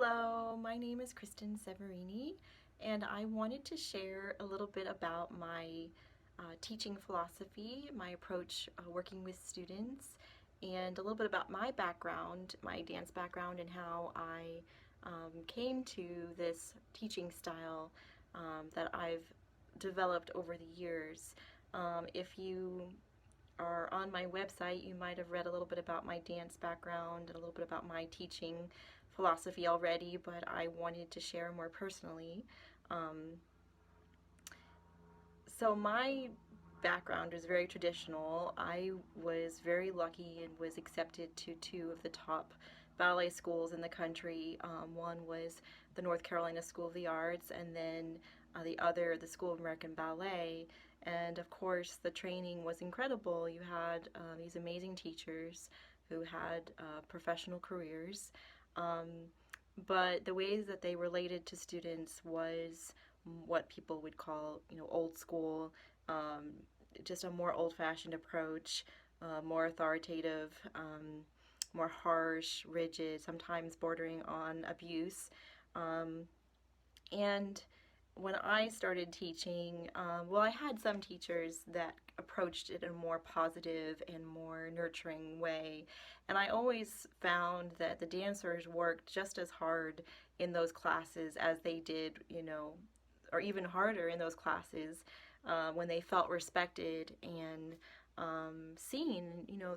Hello, my name is Kristen Severini, and I wanted to share a little bit about my teaching philosophy, my approach working with students, and a little bit about my background, my dance background, and how I came to this teaching style that I've developed over the years. If you are on my website, you might have read a little bit about my dance background and a little bit about my teaching philosophy already, but I wanted to share more personally. Um, so my background is very traditional. I was very lucky and was accepted to two of the top ballet schools in the country. One was the North Carolina School of the Arts, and then the other, the School of American Ballet. And of course, the training was incredible. You had these amazing teachers who had professional careers. Um, but the ways that they related to students was what people would call, old school, um, just a more old-fashioned approach, more authoritative, more harsh, rigid, sometimes bordering on abuse. Um, and when I started teaching, well, I had some teachers that approached it in a more positive and more nurturing way. And I always found that the dancers worked just as hard in those classes as they did, or even harder in those classes when they felt respected and seen.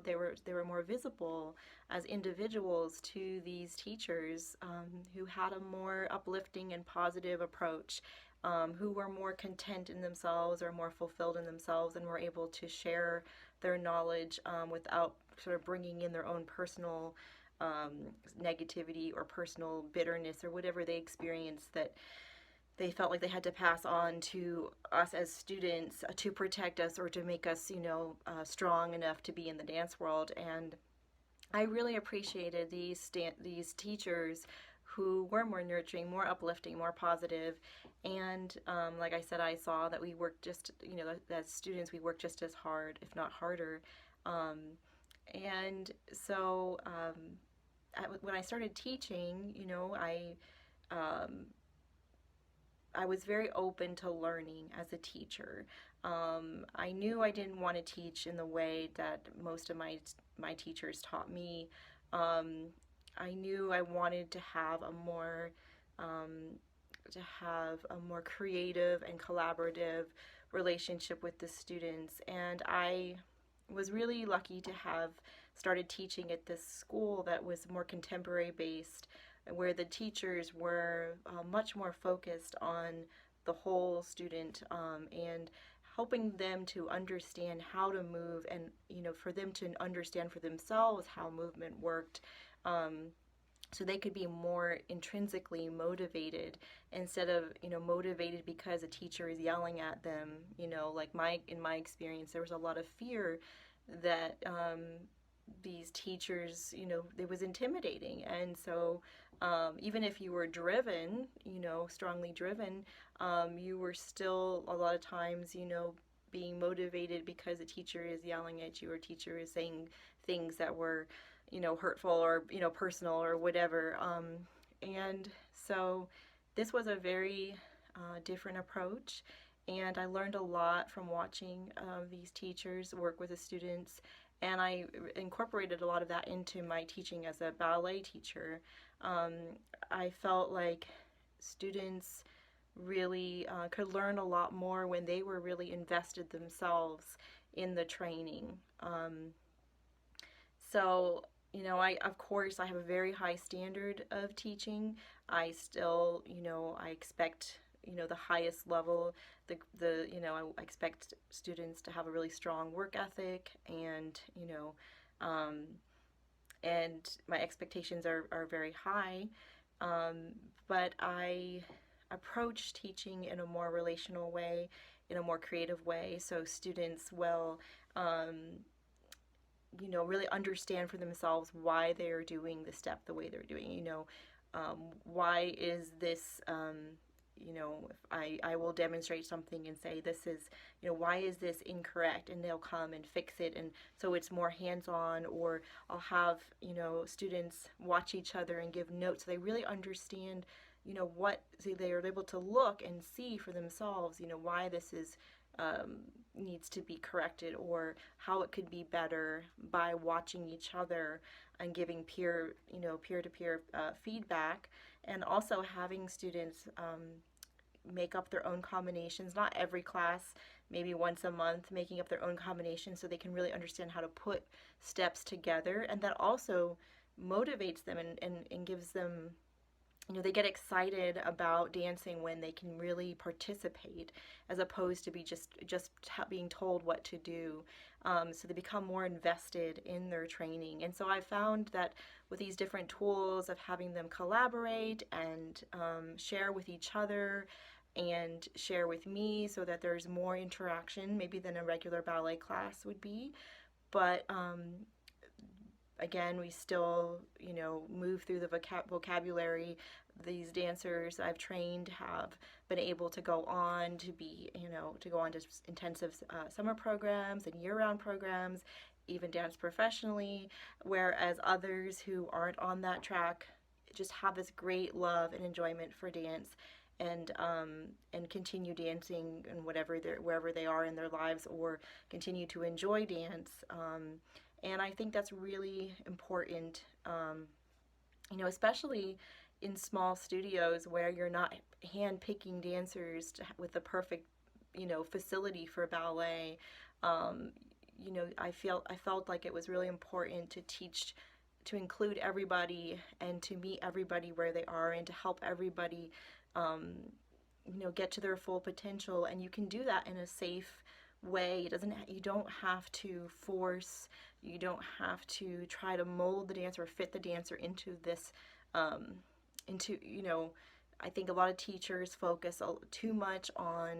They were more visible as individuals to these teachers who had a more uplifting and positive approach, who were more content in themselves or more fulfilled in themselves and were able to share their knowledge without sort of bringing in their own personal negativity or personal bitterness or whatever they experienced that they felt like they had to pass on to us as students to protect us or to make us, strong enough to be in the dance world. And I really appreciated these teachers who were more nurturing, more uplifting, more positive. And like I said, I saw that we worked just, as students, we worked just as hard, if not harder. Um, and so when I started teaching, I was very open to learning as a teacher. I knew I didn't want to teach in the way that most of my teachers taught me. Um, I knew I wanted um, to have a more creative and collaborative relationship with the students, and I was really lucky to have started teaching at this school that was more contemporary based, where the teachers were much more focused on the whole student and helping them to understand how to move and for them to understand for themselves how movement worked, so they could be more intrinsically motivated instead of motivated because a teacher is yelling at them. Like in my experience, there was a lot of fear that these teachers, it was intimidating. And so even if you were driven, strongly driven, you were still a lot of times, being motivated because a teacher is yelling at you or teacher is saying things that were, hurtful or, personal or whatever. And so this was a very different approach. And I learned a lot from watching these teachers work with the students, and I incorporated a lot of that into my teaching as a ballet teacher. Um, I felt like students really could learn a lot more when they were really invested themselves in the training. So, I of course I have a very high standard of teaching. I still, I expect, the highest level. I expect students to have a really strong work ethic, and um, and my expectations are very high. Um, but I approach teaching in a more relational way, in a more creative way, so students will really understand for themselves why they're doing the step the way they're doing. Why is this if I will demonstrate something and say, this is, why is this incorrect? And they'll come and fix it. And so it's more hands-on. Or I'll have, students watch each other and give notes so they really understand, so they are able to look and see for themselves, why this is um, needs to be corrected, or how it could be better by watching each other and giving peer-to-peer feedback, and also having students make up their own combinations. Not every class, maybe once a month, making up their own combinations so they can really understand how to put steps together, and that also motivates them and gives them, they get excited about dancing when they can really participate, as opposed to be just being told what to do. So they become more invested in their training. And so I found that with these different tools of having them collaborate and share with each other and share with me, so that there's more interaction maybe than a regular ballet class would be. But again, we still, move through the vocabulary. These dancers I've trained have been able to go on to be, to go on to intensive summer programs and year-round programs, even dance professionally, whereas others who aren't on that track just have this great love and enjoyment for dance, and continue dancing and wherever they are in their lives, or continue to enjoy dance. And I think that's really important, especially in small studios where you're not hand-picking dancers with the perfect, facility for ballet. Um, I felt like it was really important to teach, to include everybody and to meet everybody where they are, and to help everybody, get to their full potential. And you can do that in a safe way. You don't have to force, you don't have to try to mold the dancer or fit the dancer into this, into, I think a lot of teachers focus too much on,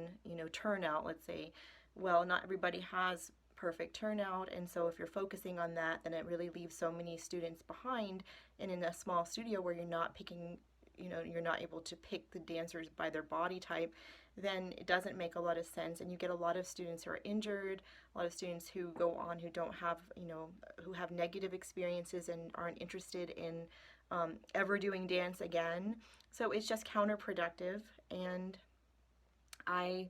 turnout, let's say. Well, not everybody has perfect turnout, and so if you're focusing on that, then it really leaves so many students behind. And in a small studio where you're not picking, you're not able to pick the dancers by their body type, then it doesn't make a lot of sense, and you get a lot of students who are injured, a lot of students who go on who don't have, who have negative experiences and aren't interested in ever doing dance again. So it's just counterproductive, and I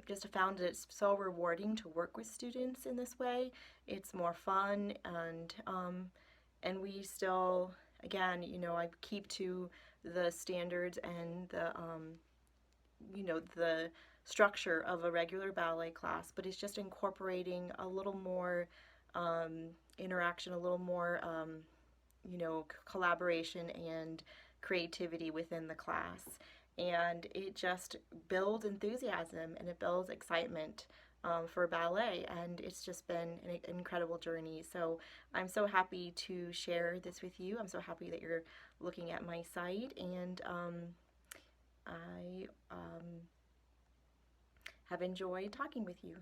just found it's so rewarding to work with students in this way. It's more fun, and we still, again, I keep to the standards and the structure of a regular ballet class, but it's just incorporating a little more interaction, a little more, collaboration and creativity within the class. And it just builds enthusiasm and it builds excitement for ballet, and it's just been an incredible journey. So I'm so happy to share this with you. I'm so happy that you're looking at my site, and I have enjoyed talking with you.